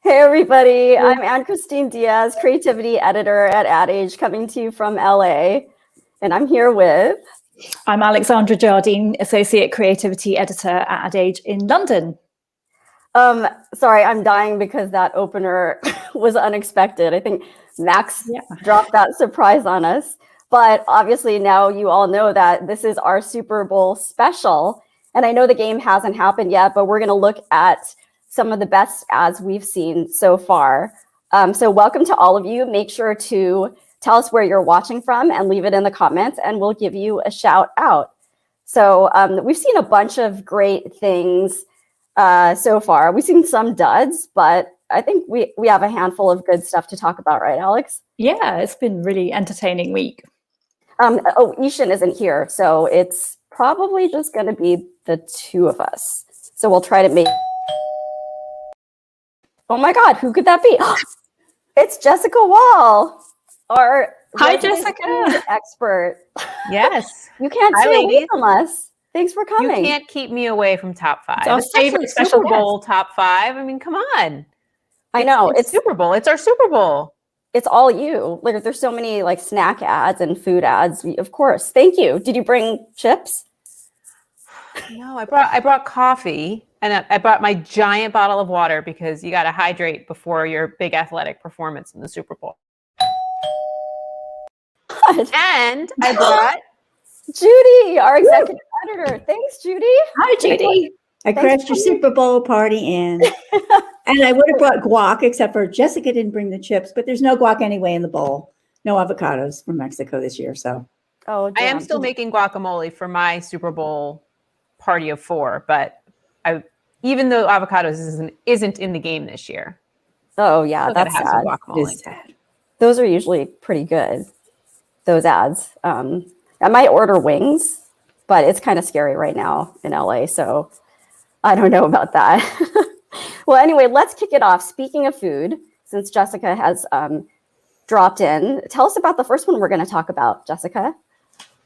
Hey everybody, I'm Anne-Christine Diaz, creativity editor at Ad Age, coming to you from LA. And I'm here with... I'm Alexandra Jardine, associate creativity editor at Ad Age in London. Sorry, I'm dying because that opener was unexpected. I think Max dropped that surprise on us. But obviously now you all know that this is our Super Bowl special. And I know the game hasn't happened yet, but we're going to look at some of the best ads we've seen so far. So welcome to all of you. Make sure to tell us where you're watching from and leave it in the comments, and we'll give you a shout out. So we've seen a bunch of great things so far. We've seen some duds, but I think we have a handful of good stuff to talk about, right, Alex? Yeah, it's been a really entertaining week. Ishan isn't here, so it's probably just going to be the two of us. So we'll try to make... Oh my God, who could that be? It's Jessica Wall, our Hi, Jessica, expert. Yes. You can't stay away from us. Thanks for coming. You can't keep me away from top five. It's our favorite special Super Bowl top five. I mean, come on. I know. It's Super Bowl. It's our Super Bowl. It's all you. Like, there's so many like snack ads and food ads. Of course. Thank you. Did you bring chips? No, I brought coffee, and I brought my giant bottle of water because you got to hydrate before your big athletic performance in the Super Bowl. God. And I brought Judy, our executive editor. Thanks, Judy. Hi, Judy. I crashed your Super Bowl party, and I would have brought guac, except for Jessica didn't bring the chips, but there's no guac anyway in the bowl. No avocados from Mexico this year, so. Oh, damn. I am still making guacamole for my Super Bowl party of four, but even though avocados isn't in the game this year. Oh yeah, that's sad. It's sad. Those are usually pretty good, those ads. I might order wings, but it's kind of scary right now in LA, so I don't know about that. Well, anyway, let's kick it off. Speaking of food, since Jessica has dropped in, tell us about the first one we're going to talk about, Jessica.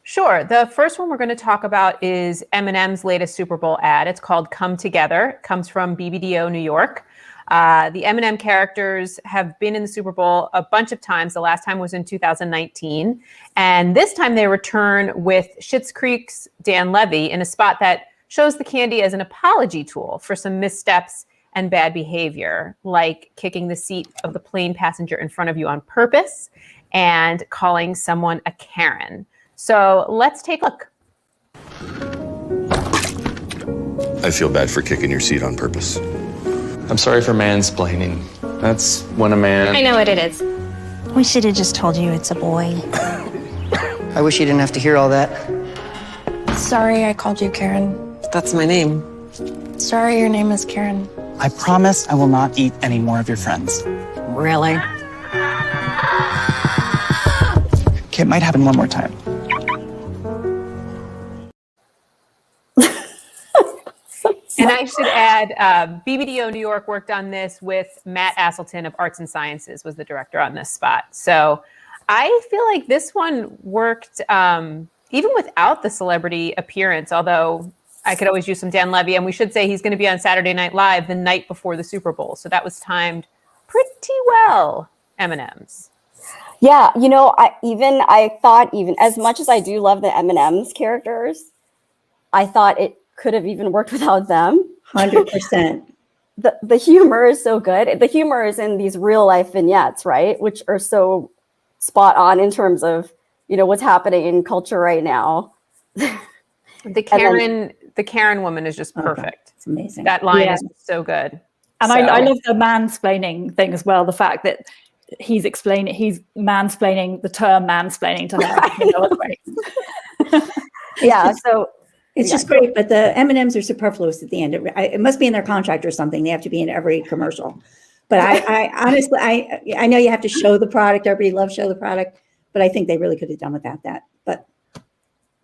Sure. The first one we're going to talk about is M&M's latest Super Bowl ad. It's called Come Together. It comes from BBDO New York. The M&M characters have been in the Super Bowl a bunch of times. The last time was in 2019. And this time they return with Schitt's Creek's Dan Levy in a spot that shows the candy as an apology tool for some missteps and bad behavior, like kicking the seat of the plane passenger in front of you on purpose and calling someone a Karen. So let's take a look. I feel bad for kicking your seat on purpose. I'm sorry for mansplaining. That's when a man... I know what it is. We should have just told you it's a boy. I wish you didn't have to hear all that. Sorry I called you Karen. That's my name. Sorry your name is Karen. I promise I will not eat any more of your friends. Really? Okay, it might happen one more time. And I should add, BBDO New York worked on this with Matt Asselton of Arts and Sciences was the director on this spot. So I feel like this one worked even without the celebrity appearance, although I could always use some Dan Levy. And we should say he's going to be on Saturday Night Live the night before the Super Bowl. So that was timed pretty well, M&M's. Yeah, you know, I thought even as much as I do love the M&M's characters, I thought it could have even worked without them. 100%. The humor is so good. The humor is in these real life vignettes, right? Which are so spot on in terms of, you know, what's happening in culture right now. The Karen woman is just perfect. It's amazing. That line is so good. And I love the mansplaining thing as well. The fact that he's mansplaining the term mansplaining to her. Yeah, so it's just great, but the M&Ms are superfluous at the end. It must be in their contract or something. They have to be in every commercial. But I honestly, I know you have to show the product. Everybody loves show the product, but I think they really could have done without that. But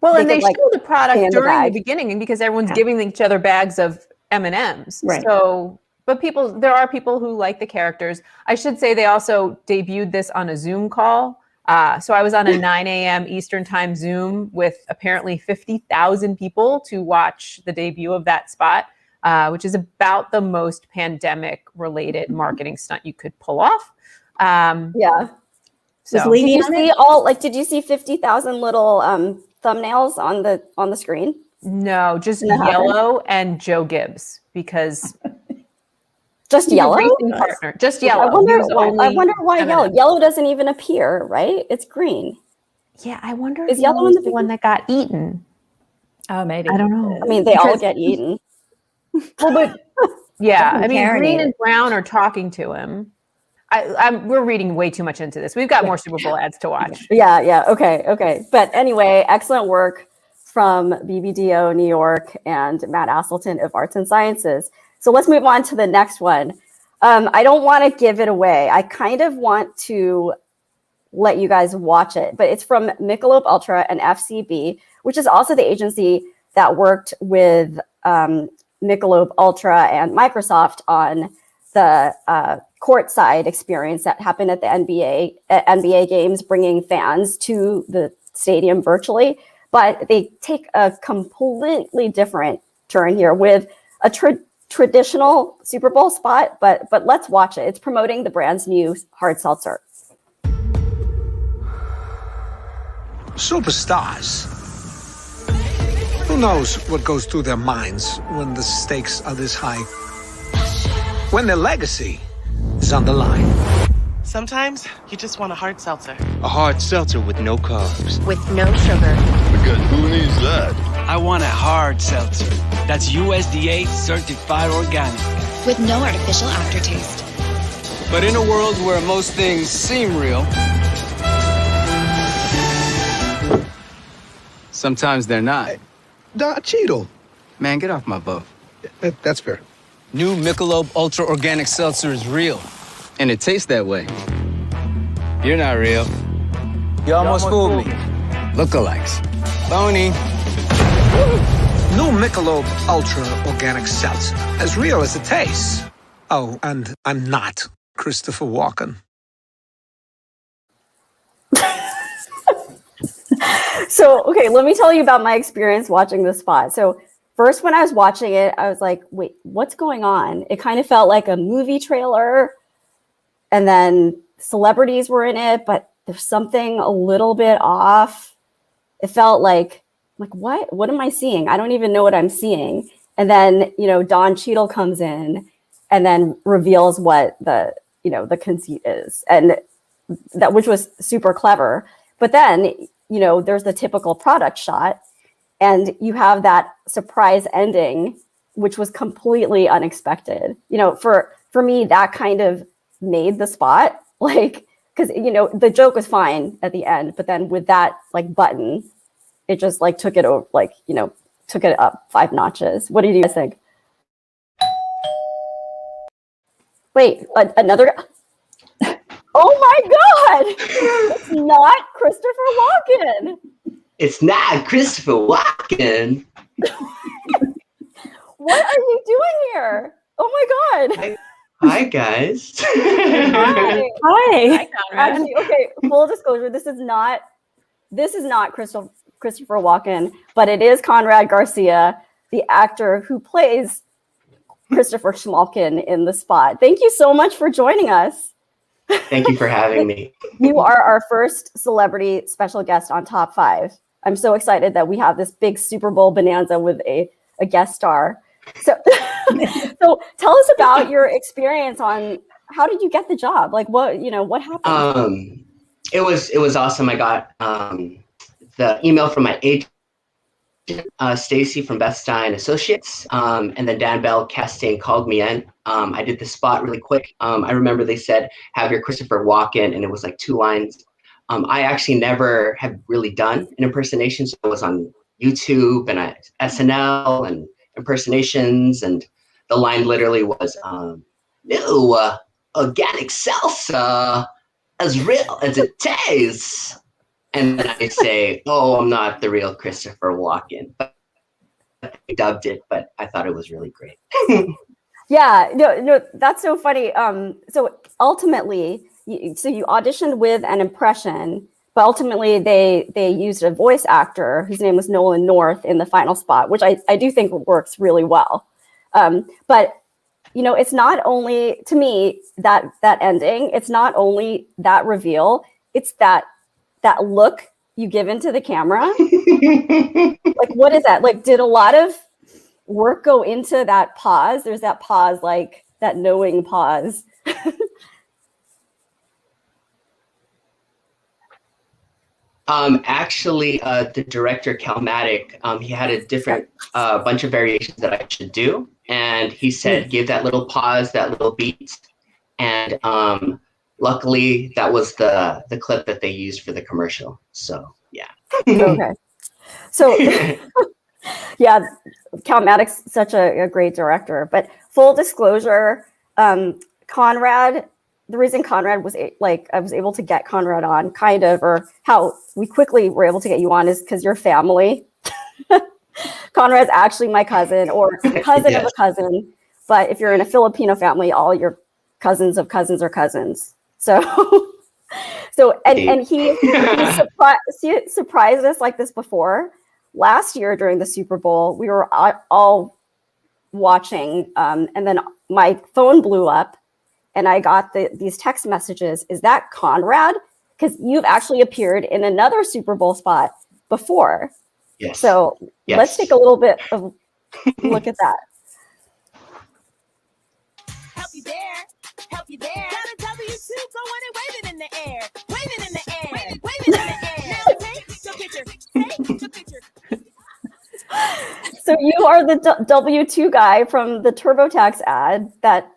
and they show the product during the beginning, because everyone's giving each other bags of M&Ms. Right. So, but there are people who like the characters. I should say they also debuted this on a Zoom call. So I was on a 9 a.m. Eastern time Zoom with apparently 50,000 people to watch the debut of that spot. which is about the most pandemic-related marketing stunt you could pull off. Yeah. So Was Levy Did you on see it? all like? Did you see 50,000 little thumbnails on the screen? no, just Didn't that happen? Yellow and Joe Gibbs, because Just he's a yellow. racing partner. Just Yellow. I wonder. He was only I wonder why M&M. yellow. Yellow doesn't even appear, right? It's green. Yeah, I wonder Is if Yellow Yellow in was the the one that got eaten. Oh, maybe. I don't know. I mean, they all Because- get eaten. Well, but yeah, I mean, Karen Green ate and Brown are talking to him. We're reading way too much into this. We've got more Super Bowl ads to watch. Yeah. Okay. But anyway, excellent work from BBDO New York and Matt Asselton of Arts and Sciences. So let's move on to the next one. I don't want to give it away. I kind of want to let you guys watch it, but it's from Michelob Ultra and FCB, which is also the agency that worked with Michelob Ultra and Microsoft on the courtside experience that happened at the NBA games, bringing fans to the stadium virtually. But they take a completely different turn here with a traditional Super Bowl spot. But let's watch it. It's promoting the brand's new hard seltzer. Superstars. Who knows what goes through their minds when the stakes are this high? When their legacy is on the line. Sometimes you just want a hard seltzer. A hard seltzer with no carbs. With no sugar. Because who needs that? I want a hard seltzer that's USDA certified organic. With no artificial aftertaste. But in a world where most things seem real, sometimes they're not. Cheeto. Man, get off my boat. That's fair. New Michelob Ultra Organic Seltzer is real. And it tastes that way. You're not real. You almost fooled me. Lookalikes. Phony. New Michelob Ultra Organic Seltzer. As real as it tastes. Oh, and I'm not Christopher Walken. So, okay, let me tell you about my experience watching this spot. So first, when I was watching it, I was like, wait, what's going on? It kind of felt like a movie trailer. And then celebrities were in it, but there's something a little bit off. It felt like what am I seeing? I don't even know what I'm seeing. And then, Don Cheadle comes in and then reveals what the conceit is. And that, which was super clever. But then, there's the typical product shot and you have that surprise ending, which was completely unexpected. For me, that kind of made the spot, because the joke was fine at the end, but then with that button, it just took it over, took it up 5 notches. What do you guys think? Wait, another. Oh my God! It's not Christopher Walken. It's not Christopher Walken. What are you doing here? Oh my God! Hi guys. Hi. Hi. Actually, okay. Full disclosure: this is not Christopher Walken, but it is Conrad Garcia, the actor who plays Christopher Schmalkin in the spot. Thank you so much for joining us. Thank you for having me. You are our first celebrity special guest on Top 5. I'm so excited that we have this big Super Bowl bonanza with a guest star. So, so tell us about your experience on how did you get the job? What happened? It was awesome. I got the email from my agent, Stacy from Beth Stein Associates, and then Dan Bell Casting called me in. I did the spot really quick. I remember they said, have your Christopher Walken, and it was 2 lines. I actually never have really done an impersonation, so I was on YouTube and SNL and impersonations, and the line literally was, new organic salsa, as real as it tastes. And then I say, oh, I'm not the real Christopher Walken. But I dubbed it, but I thought it was really great. Yeah, no, that's so funny. So ultimately, you auditioned with an impression, but ultimately they used a voice actor whose name was Nolan North in the final spot, which I do think works really well. But it's not only, to me, that ending. It's not only that reveal. It's that look you give into the camera. Like, what is that? Like, did a lot of work go into that pause? There's that pause, like that knowing pause. Actually, the director, Calmatic, he had a different bunch of variations that I should do. And he said, give that little pause, that little beat. And luckily, that was the clip that they used for the commercial. So, yeah. Okay. So, yeah, Calmatic's such a great director. But full disclosure, Conrad, the reason Conrad was I was able to get Conrad on, kind of, or how we quickly were able to get you on, is because you're family. Conrad's actually my cousin, or cousin of a cousin. But if you're in a Filipino family, all your cousins of cousins are cousins. So, and he surprised us like this before. Last year during the Super Bowl, we were all watching, and then my phone blew up. And I got these text messages. Is that Conrad? Because you've actually appeared in another Super Bowl spot before. Yes. So let's take a little bit of a look at that. Help you there. Help you there. Got a W2 going and waving in the air. Waving in the air. Waving in the air. Now take your picture. Take your picture. So you are the W2 guy from the TurboTax ad that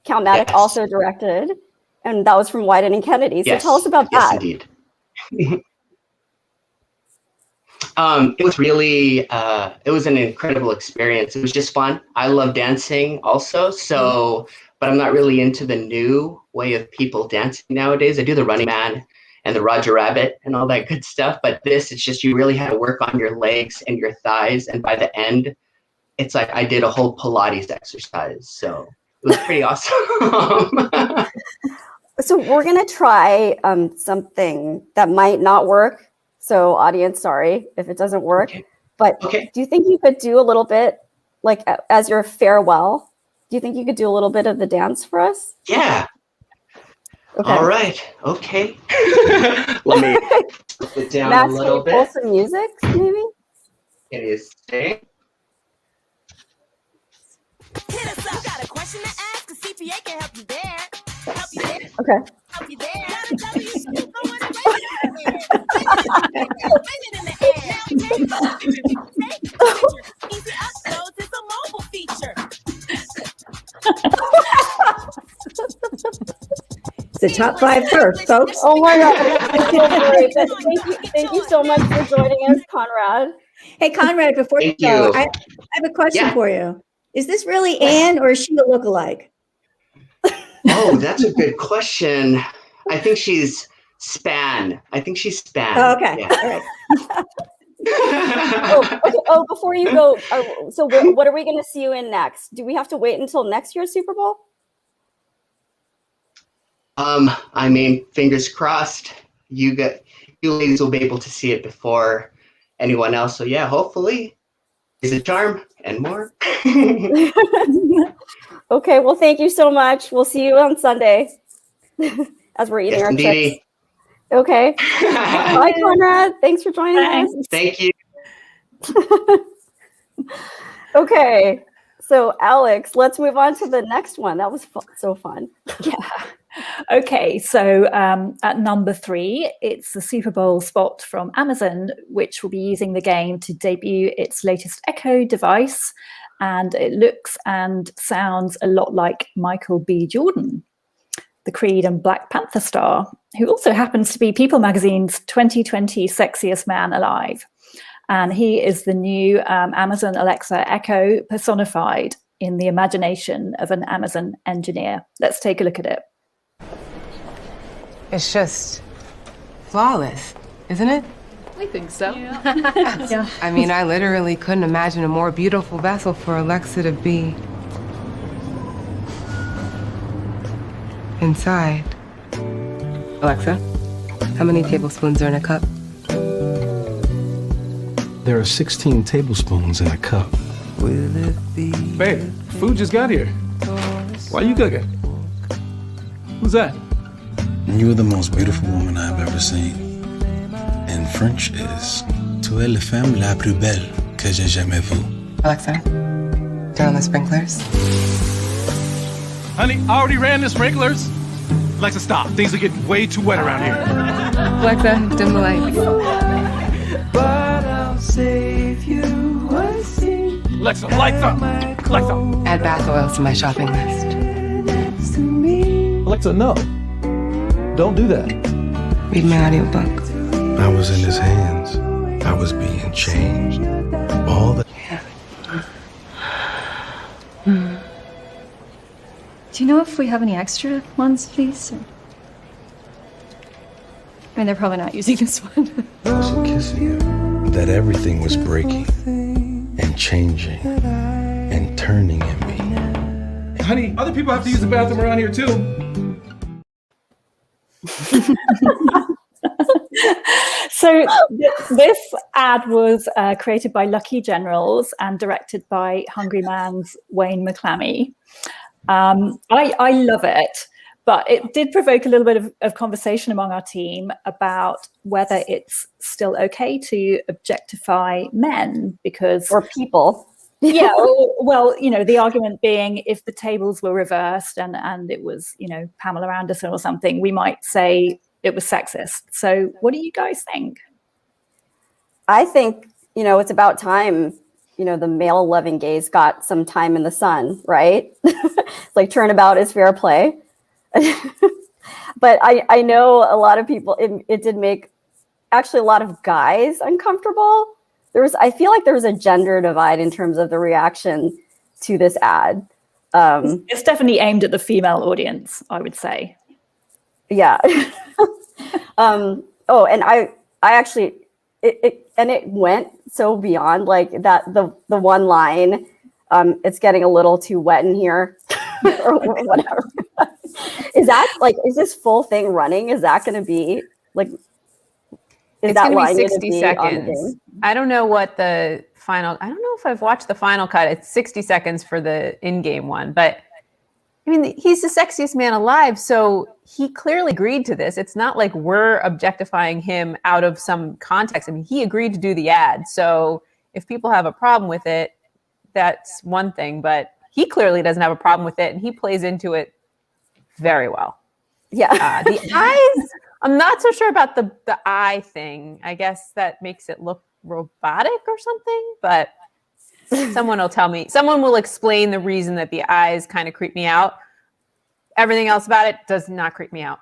Calmatic also directed, and that was from Wyden and Kennedy. So tell us about that. Yes, indeed. It was really, it was an incredible experience. It was just fun. I love dancing also, but I'm not really into the new way of people dancing nowadays. I do the Running Man and the Roger Rabbit and all that good stuff, but it's just, you really had to work on your legs and your thighs, and by the end, it's like I did a whole Pilates exercise, so it was pretty awesome. So we're going to try something that might not work. So audience, sorry if it doesn't work. Okay. But do you think you could do a little bit, like as your farewell, do you think you could do a little bit of the dance for us? Yeah. Okay. All right. Okay. Let me put it down Max, a little bit. Pull some music, maybe? It is staying. Hit us up. Got a question to ask? A CPA can help you there. Help you there. Okay. Help you there. Got a W2 going and waving in the air. Now take your picture. Take your picture. Easy uploads. It's a mobile feature. It's the top 5 first, folks. Oh my God. Thank you so much for joining us, Conrad. Hey, Conrad, before you go, I have a question for you. Is this really Anne, or is she a lookalike? Oh, that's a good question. I think she's Span. Oh, okay. Yeah. All right. Oh, before you go, so what are we going to see you in next? Do we have to wait until next year's Super Bowl? I mean, fingers crossed. You ladies will be able to see it before anyone else. So yeah, hopefully, is a charm and more. Okay, well, thank you so much. We'll see you on Sunday as we're eating our chips. Okay. Bye, Conrad. Thanks for joining us. Thank you. Okay, so Alex, let's move on to the next one. That was so fun. Yeah. Okay, so at number 3, it's the Super Bowl spot from Amazon, which will be using the game to debut its latest Echo device. And it looks and sounds a lot like Michael B. Jordan, the Creed and Black Panther star, who also happens to be People Magazine's 2020 Sexiest Man Alive. And he is the new Amazon Alexa Echo personified in the imagination of an Amazon engineer. Let's take a look at it. It's just flawless, isn't it? I think so. Yeah. I mean, I literally couldn't imagine a more beautiful vessel for Alexa to be inside. Alexa, how many tablespoons are in a cup? There are 16 tablespoons in a cup. Babe, food just got here. Why are you cooking? Who's that? You're the most beautiful woman I've ever seen. In French is Tu es la femme la plus belle que j'ai jamais vue. Alexa, turn on the sprinklers. Honey, I already ran the sprinklers. Alexa, stop. Things are getting way too wet around here. Alexa, dim the lights. But I'll save you a seat. Alexa, lights up. Alexa. Add bath oils to my shopping list. Alexa, no. Don't do that. Read my audiobook. I was in his hands. I was being changed. All the... Do you know if we have any extra ones, please? I mean, they're probably not using this one. I was kissing you. That everything was breaking and changing and turning in me. Honey, other people have to use the bathroom around here too. So this ad was created by Lucky Generals and directed by Hungry Man's Wayne McClammy. I love it, but it did provoke a little bit of conversation among our team about whether it's still okay to objectify men or people. Yeah, well, the argument being if the tables were reversed and it was, Pamela Anderson or something, we might say it was sexist. So what do you guys think? I think, it's about time, the male-loving gays got some time in the sun, right? It's like turnabout is fair play. But I know a lot of people, it did make actually a lot of guys uncomfortable. I feel like there was a gender divide in terms of the reaction to this ad. It's definitely aimed at the female audience, I would say. Yeah. And I actually, it went so beyond like that, the one line, it's getting a little too wet in here or whatever. Is this full thing running? Is that going to be like, it's going to be 60 seconds. I don't know what I don't know if I've watched the final cut. It's 60 seconds for the in-game one, but I mean, he's the sexiest man alive. So he clearly agreed to this. It's not like we're objectifying him out of some context. I mean, he agreed to do the ad. So if people have a problem with it, that's one thing, but he clearly doesn't have a problem with it. And he plays into it very well. Yeah. The eyes, I'm not so sure about the eye thing. I guess that makes it look robotic or something, but someone will tell me, someone will explain the reason that the eyes kind of creep me out. Everything else about it does not creep me out.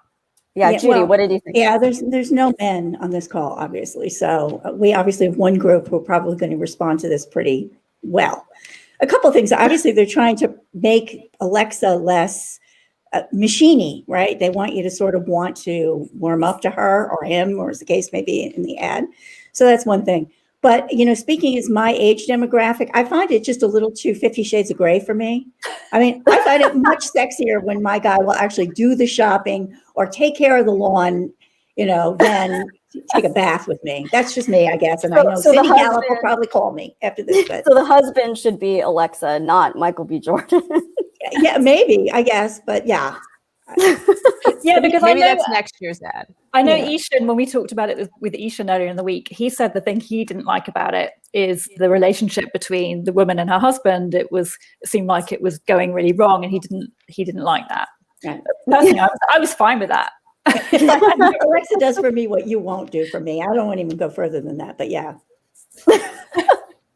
Yeah, Judy, what did you think? Yeah, there's no men on this call, obviously. So we obviously have one group who are probably going to respond to this pretty well. A couple of things. Obviously, they're trying to make Alexa less machiney, right? They want you to sort of want to warm up to her or him, or as the case may be in the ad. So that's one thing. But, speaking as my age demographic, I find it just a little too 50 Shades of Grey for me. I mean, I find it much sexier when my guy will actually do the shopping or take care of the lawn, than take a bath with me. That's just me, I guess. And I know Cindy Gallup will probably call me after this. But. So the husband should be Alexa, not Michael B. Jordan. Yeah, maybe, I guess. But yeah. Yeah, because maybe that's next year's ad. I know Ishan, when we talked about it with Ishan earlier in the week, he said the thing he didn't like about it is the relationship between the woman and her husband. It seemed like it was going really wrong, and he didn't like that. Yeah. Personally, I was fine with that. Alexa does for me what you won't do for me. I don't want to even go further than that, but yeah.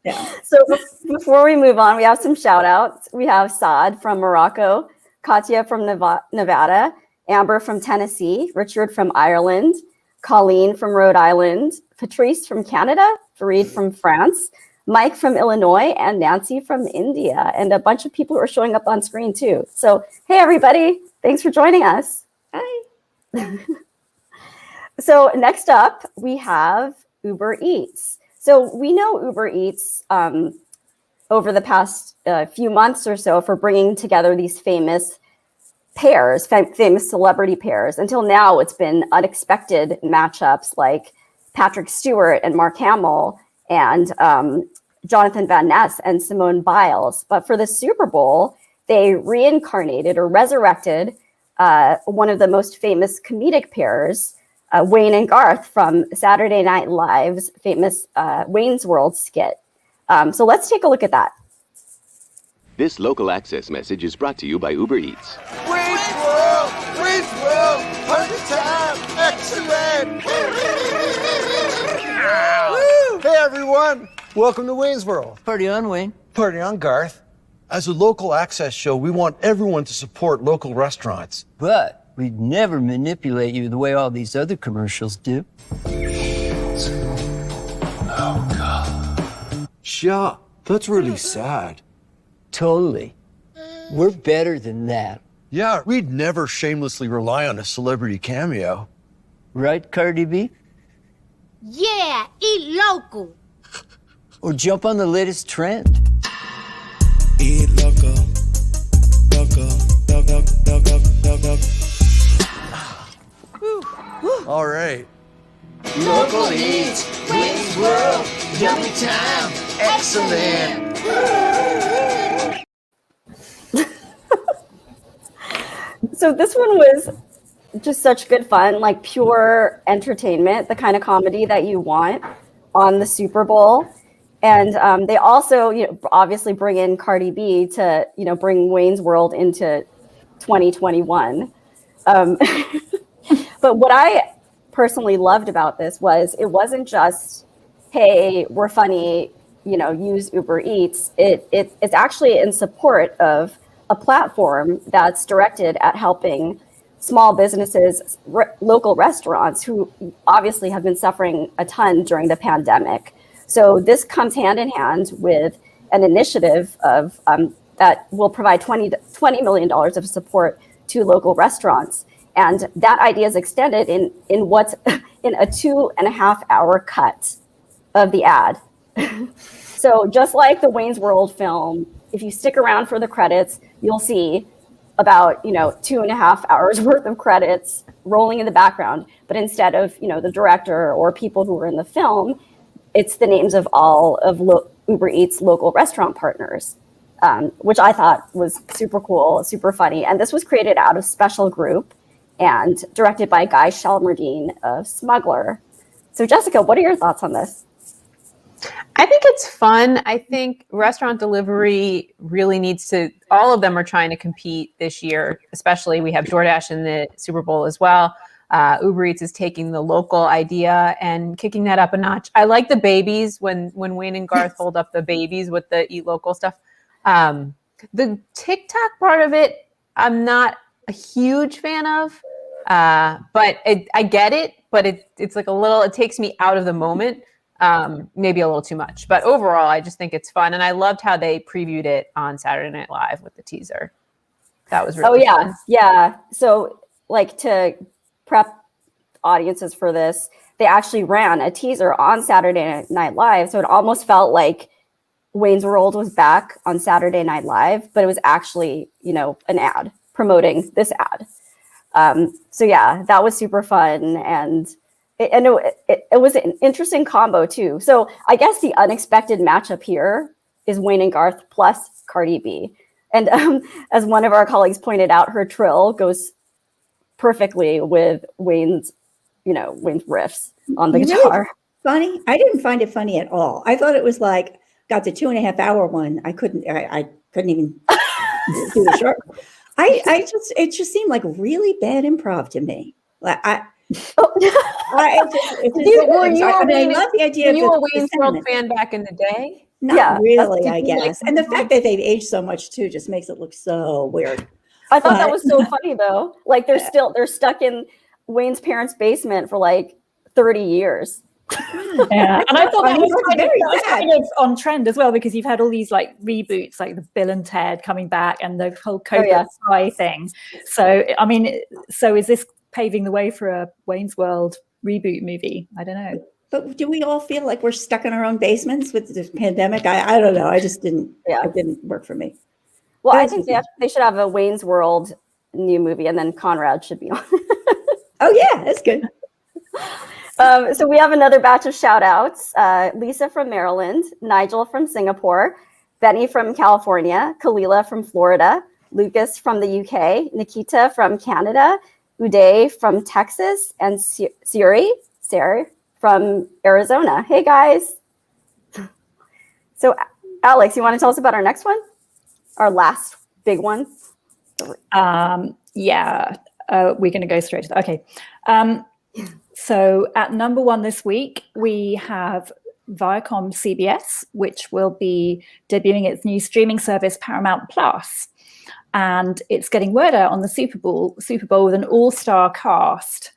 Yeah. So before we move on, we have some shout outs. We have Saad from Morocco, Katya from Nevada, Amber from Tennessee, Richard from Ireland, Colleen from Rhode Island, Patrice from Canada, Fareed from France, Mike from Illinois, and Nancy from India, and a bunch of people who are showing up on screen too. So, hey, everybody, thanks for joining us. Hi. So next up, we have Uber Eats. So we know Uber Eats over the past few months or so for bringing together these famous pairs, famous celebrity pairs. Until now, it's been unexpected matchups like Patrick Stewart and Mark Hamill and Jonathan Van Ness and Simone Biles. But for the Super Bowl, they reincarnated or resurrected one of the most famous comedic pairs, Wayne and Garth from Saturday Night Live's famous Wayne's World skit. So let's take a look at that. This local access message is brought to you by Uber Eats. Wayne's World! Wayne's World! Party time! Excellent! Woo! Hey everyone! Welcome to Wayne's World. Party on, Wayne. Party on, Garth. As a local access show, we want everyone to support local restaurants. But we'd never manipulate you the way all these other commercials do. Oh, God. Yeah, that's really sad. Totally. We're better than that. Yeah, we'd never shamelessly rely on a celebrity cameo. Right, Cardi B? Yeah, eat local. Or jump on the latest trend. Eat local. All right. Local eats, Wayne's World, yummy time, excellent. So this one was just such good fun, like pure entertainment, the kind of comedy that you want on the Super Bowl. And they also, obviously bring in Cardi B to, bring Wayne's World into 2021. But what I personally loved about this was it wasn't just, hey, we're funny, use Uber Eats. It's actually in support of a platform that's directed at helping small businesses, local restaurants who obviously have been suffering a ton during the pandemic. So this comes hand in hand with an initiative of that will provide $20 million of support to local restaurants. And that idea is extended in what's in a 2.5 hour cut of the ad. So just like the Wayne's World film, if you stick around for the credits, you'll see about 2.5 hours worth of credits rolling in the background. But instead of the director or people who were in the film, it's the names of all of Uber Eats local restaurant partners, which I thought was super cool, super funny. And this was created out of Special Group and directed by Guy Shelmerdine of Smuggler. So Jessica, what are your thoughts on this? I think it's fun. I think restaurant delivery really needs to, all of them are trying to compete this year, especially we have DoorDash in the Super Bowl as well. Uber Eats is taking the local idea and kicking that up a notch. I like the babies when Wayne and Garth hold up the babies with the eat local stuff. The TikTok part of it, I'm not a huge fan of, but I get it, but it's like a little, it takes me out of the moment. Maybe a little too much, but overall, I just think it's fun. And I loved how they previewed it on Saturday Night Live with the teaser. That was really fun. Yeah. So like to prep audiences for this, they actually ran a teaser on Saturday Night Live. So it almost felt like Wayne's World was back on Saturday Night Live, but it was actually, an ad promoting this ad. So yeah, that was super fun. And it was an interesting combo too. So I guess the unexpected matchup here is Wayne and Garth plus Cardi B. And as one of our colleagues pointed out, her trill goes perfectly with Wayne's riffs on the guitar. Funny? I didn't find it funny at all. I thought it was like, got the 2.5 hour one. I couldn't even do the short. It just seemed like really bad improv to me. Like I love the idea. Were you a Wayne's World fan back in the day? Not really, I guess. And the fact that they've aged so much too just makes it look so weird. I thought that was so funny though. Like they're stuck in Wayne's parents' basement for like 30 years. Yeah, and I thought that was kind of on trend as well, because you've had all these like reboots, like the Bill and Ted coming back, and the whole Cobra Kai thing. So I mean, is this paving the way for a Wayne's World reboot movie? I don't know. But do we all feel like we're stuck in our own basements with this pandemic? I don't know. I just didn't. Yeah, it didn't work for me. Well, I think they should have a Wayne's World new movie, and then Conrad should be on. Oh yeah, that's good. So we have another batch of shout outs. Lisa from Maryland, Nigel from Singapore, Benny from California, Kalila from Florida, Lucas from the UK, Nikita from Canada, Uday from Texas, and Siri from Arizona. Hey guys. So Alex, you want to tell us about our next one? Our last big one? Yeah, we're going to go straight to that. Okay. So at number 1 this week, we have Viacom CBS, which will be debuting its new streaming service, Paramount Plus. And it's getting word out on the Super Bowl with an all-star cast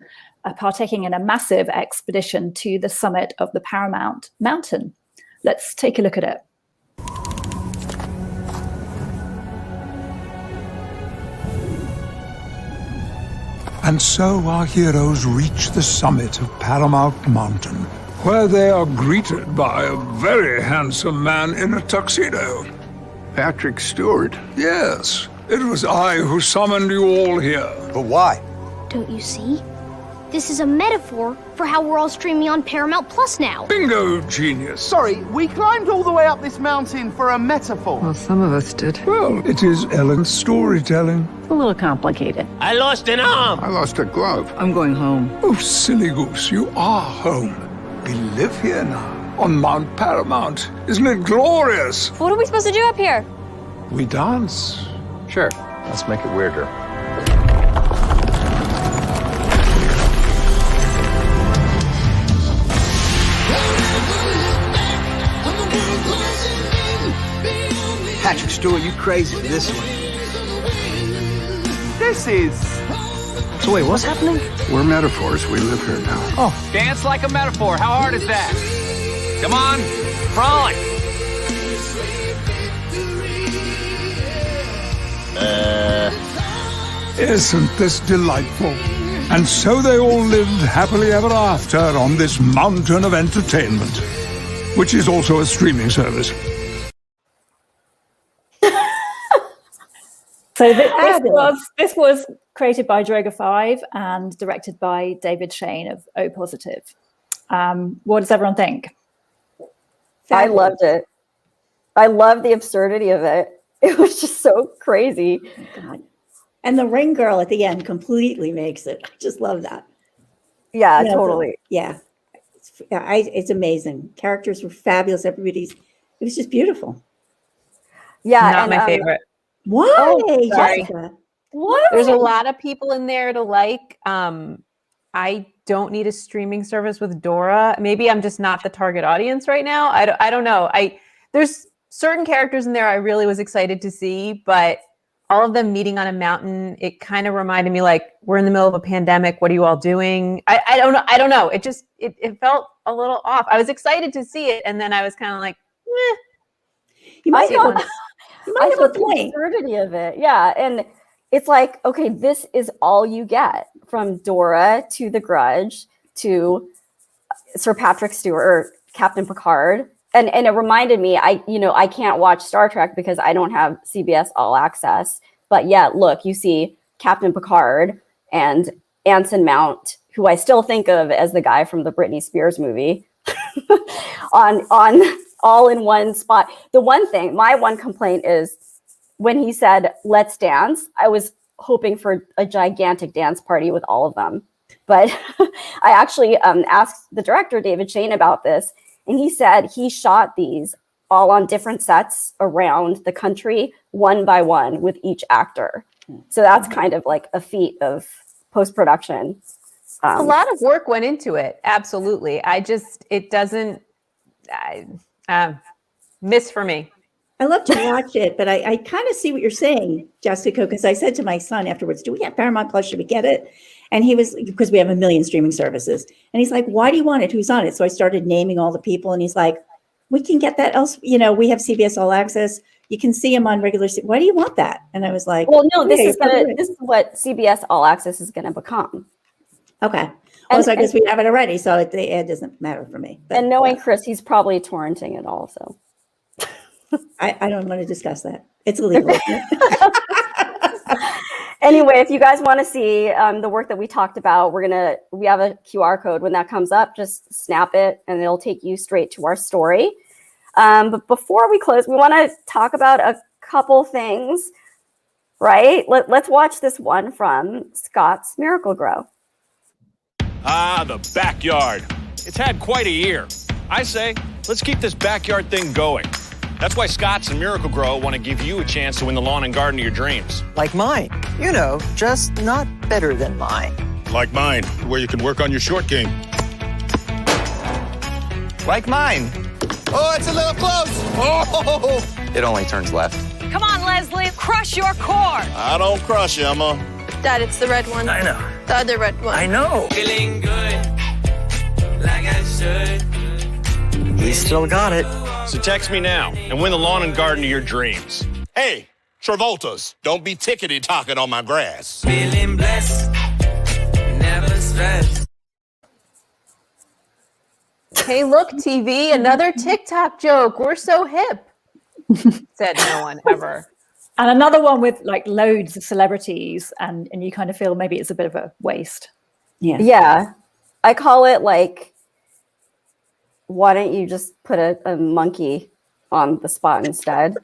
partaking in a massive expedition to the summit of the Paramount Mountain. Let's take a look at it. And so our heroes reach the summit of Paramount Mountain, where they are greeted by a very handsome man in a tuxedo. Patrick Stewart? Yes, it was I who summoned you all here. But why? Don't you see? This is a metaphor for how we're all streaming on Paramount Plus now. Bingo, genius. Sorry, we climbed all the way up this mountain for a metaphor. Well, some of us did. Well, it is Ellen's storytelling. A little complicated. I lost an arm. I lost a glove. I'm going home. Oh, silly goose, you are home. We live here now, on Mount Paramount. Isn't it glorious? What are we supposed to do up here? We dance. Sure, let's make it weirder. Patrick Stewart, you crazy for this one. This is... So wait, what's happening? We're metaphors. We live here now. Oh. Dance like a metaphor. How hard is that? Come on, frolic. Isn't this delightful? And so they all lived happily ever after on this mountain of entertainment, which is also a streaming service. So this was created by Droga 5 and directed by David Shane of O Positive. What does everyone think? I loved it. I love the absurdity of it. It was just so crazy. Oh, God. And the ring girl at the end completely makes it. I just love that. Yeah, totally. It's amazing. Characters were fabulous. It was just beautiful. Yeah. Not my favorite. Why, sorry. Jessica? What? There's a lot of people in there to like. I don't need a streaming service with Dora. Maybe I'm just not the target audience right now. I don't know. There's certain characters in there I really was excited to see, but all of them meeting on a mountain, it kind of reminded me like we're in the middle of a pandemic. What are you all doing? I don't know. I don't know. It just it felt a little off. I was excited to see it, and then I was kind of like, meh. You might have a the point. Absurdity of it, yeah, and it's like, okay, this is all you get from Dora to The Grudge to Sir Patrick Stewart or Captain Picard, and it reminded me, I can't watch Star Trek because I don't have CBS All Access, but yeah, look, you see Captain Picard and Anson Mount, who I still think of as the guy from the Britney Spears movie, on all in one spot. My one complaint is when he said, let's dance, I was hoping for a gigantic dance party with all of them. But I actually asked the director, David Shane, about this, and he said he shot these all on different sets around the country, one by one, with each actor. So that's kind of like a feat of post-production. A lot of work went into it. Absolutely. It doesn't miss for me. I love to watch it, but I kind of see what you're saying, Jessica, because I said to my son afterwards, do we have Paramount Plus? Should we get it? And he was, because we have a million streaming services. And he's like, why do you want it? Who's on it? So I started naming all the people, and he's like, we can get that else. We have CBS All Access. You can see them on regular. Why do you want that? And I was like, well, no, this is what CBS All Access is going to become. Okay. Also, I guess we have it already, so it doesn't matter for me. But, and knowing Chris, he's probably torrenting it all. So I don't want to discuss that. It's illegal. Anyway, if you guys want to see the work that we talked about, we have a QR code. When that comes up, just snap it and it'll take you straight to our story. But before we close, we want to talk about a couple things, right? Let's watch this one from Scott's Miracle-Gro. Ah, the backyard. It's had quite a year. I say, let's keep this backyard thing going. That's why Scott's and Miracle-Gro want to give you a chance to win the lawn and garden of your dreams. Like mine. You know, just not better than mine. Like mine, where you can work on your short game. Like mine. Oh, it's a little close. Oh! It only turns left. Come on, Leslie, crush your core. I don't crush, Emma. Dad, it's the red one. I know. The other red one. I know. Feeling good, like I should. He still got it. So text me now and win the lawn and garden of your dreams. Hey, Travolta's, don't be tickety-tocking on my grass. Feeling blessed, never stressed. Hey, look, TV, another TikTok joke. We're so hip. Said no one ever. And another one with like loads of celebrities, and you kind of feel maybe it's a bit of a waste. Yeah. I call it like, why don't you just put a monkey on the spot instead?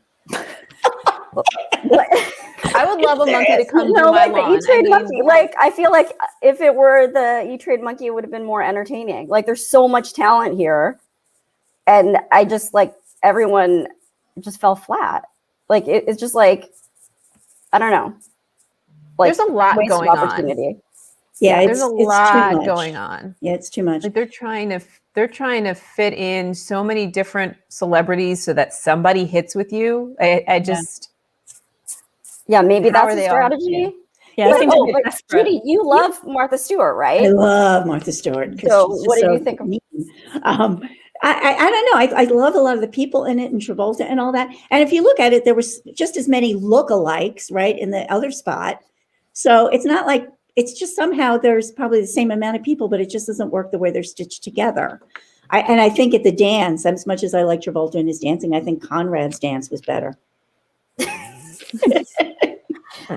I would love a monkey to come to my like lawn. the E-Trade monkey. Like, I feel like if it were the E-Trade monkey, it would have been more entertaining. Like, there's so much talent here. And I just, like, everyone just fell flat. Like, it's just like, I don't know. Like, there's a lot going on. Yeah, there's a lot going on. Yeah, it's too much. Like, they're trying to fit in so many different celebrities so that somebody hits with you. I just... Yeah, maybe How that's are a they all- strategy. Yeah, But, Judy, you love Martha Stewart, right? I love Martha Stewart. So what did you think of? I don't know. I love a lot of the people in it and Travolta and all that. And if you look at it, there was just as many lookalikes, right, in the other spot. So it's not like, it's just somehow there's probably the same amount of people, but it just doesn't work the way they're stitched together. I think at the dance, as much as I like Travolta and his dancing, I think Conrad's dance was better.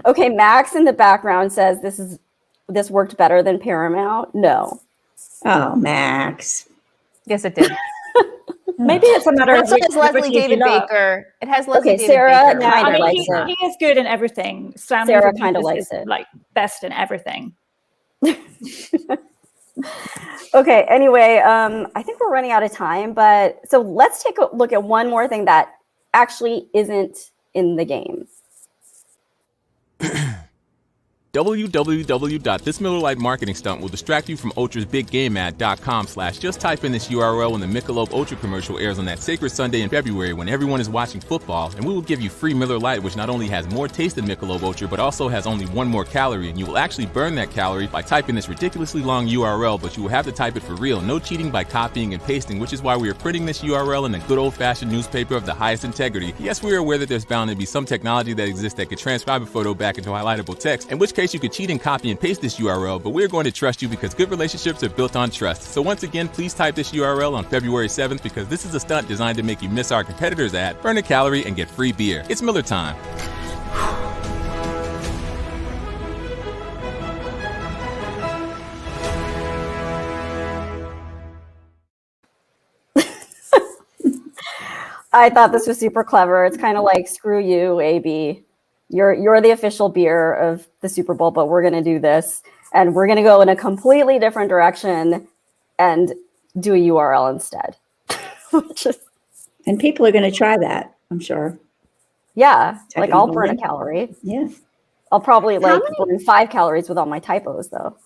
Okay, Max in the background says this worked better than Paramount. No. Oh, Max. Yes, it did. Maybe it's a matter of Also has Leslie David Baker. It has Leslie David Sarah Baker. kind of likes it. He is good in everything. Sarah kind of likes it. Like best in everything. Okay, anyway, I think we're running out of time, but so let's take a look at one more thing that actually isn't in the game. www.thismillerlite marketing stunt will distract you from Ultra's big game ad.com/ just type in this URL when the Michelob Ultra commercial airs on that sacred Sunday in February when everyone is watching football, and we will give you free Miller Lite, which not only has more taste than Michelob Ultra but also has only one more calorie, and you will actually burn that calorie by typing this ridiculously long URL, but you will have to type it for real. No cheating by copying and pasting, which is why we are printing this URL in a good old-fashioned newspaper of the highest integrity. Yes, we are aware that there's bound to be some technology that exists that could transcribe a photo back into highlightable text, in which case you could cheat and copy and paste this URL, but we're going to trust you because good relationships are built on trust. So once again, please type this URL on February 7th because this is a stunt designed to make you miss our competitors' ad, burn a calorie, and get free beer. It's Miller time. I thought this was super clever. It's kind of like, screw you, AB. You're the official beer of the Super Bowl, but we're going to do this. And we're going to go in a completely different direction and do a URL instead. And people are going to try that, I'm sure. Yeah, like Typing I'll them burn a in. calorie. Yeah. I'll probably burn 5 calories with all my typos, though.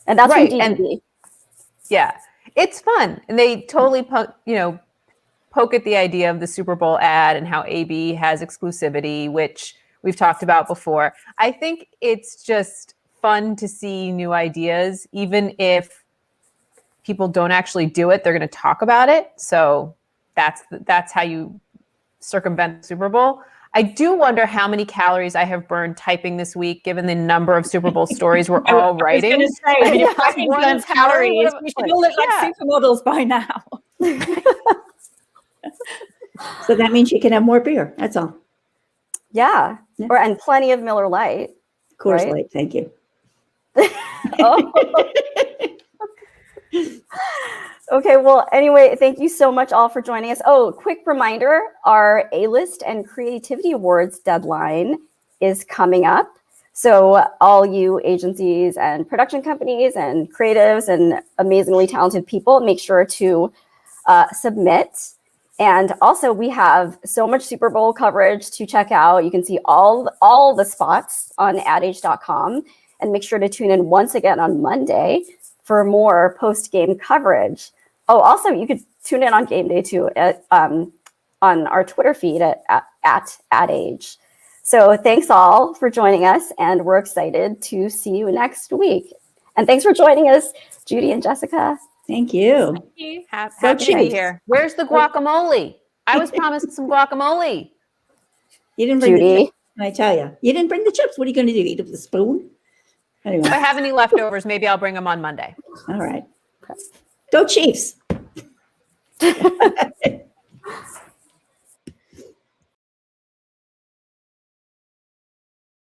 And that's Right, from D&D. Yeah, it's fun. And they totally poke at the idea of the Super Bowl ad and how AB has exclusivity, which we've talked about before. I think it's just fun to see new ideas, even if people don't actually do it, they're going to talk about it. So that's how you circumvent the Super Bowl. I do wonder how many calories I have burned typing this week, given the number of Super Bowl stories we're all writing. I was going to say, I mean, if I can burn calories, we should all look like supermodels by now. So that means you can have more beer. That's all. Yeah. And plenty of Miller Lite. Coors right? Light, thank you. Oh. Okay, well, anyway, thank you so much all for joining us. Oh, quick reminder, our A-List and Creativity Awards deadline is coming up. So all you agencies and production companies and creatives and amazingly talented people, make sure to submit. And also we have so much Super Bowl coverage to check out. You can see all the spots on adage.com, and make sure to tune in once again on Monday for more post-game coverage. Oh, also you could tune in on game day too on our Twitter feed at adage. So thanks all for joining us, and we're excited to see you next week. And thanks for joining us, Judy and Jessica. Thank you. Thank you. Happy to be cheers. here. Where's the guacamole? I was promised some guacamole. You didn't bring the Judy. chips, can I tell you? You didn't bring the chips. What are you going to do? Eat with a spoon? Anyway. If I have any leftovers, maybe I'll bring them on Monday. All right. Go Chiefs.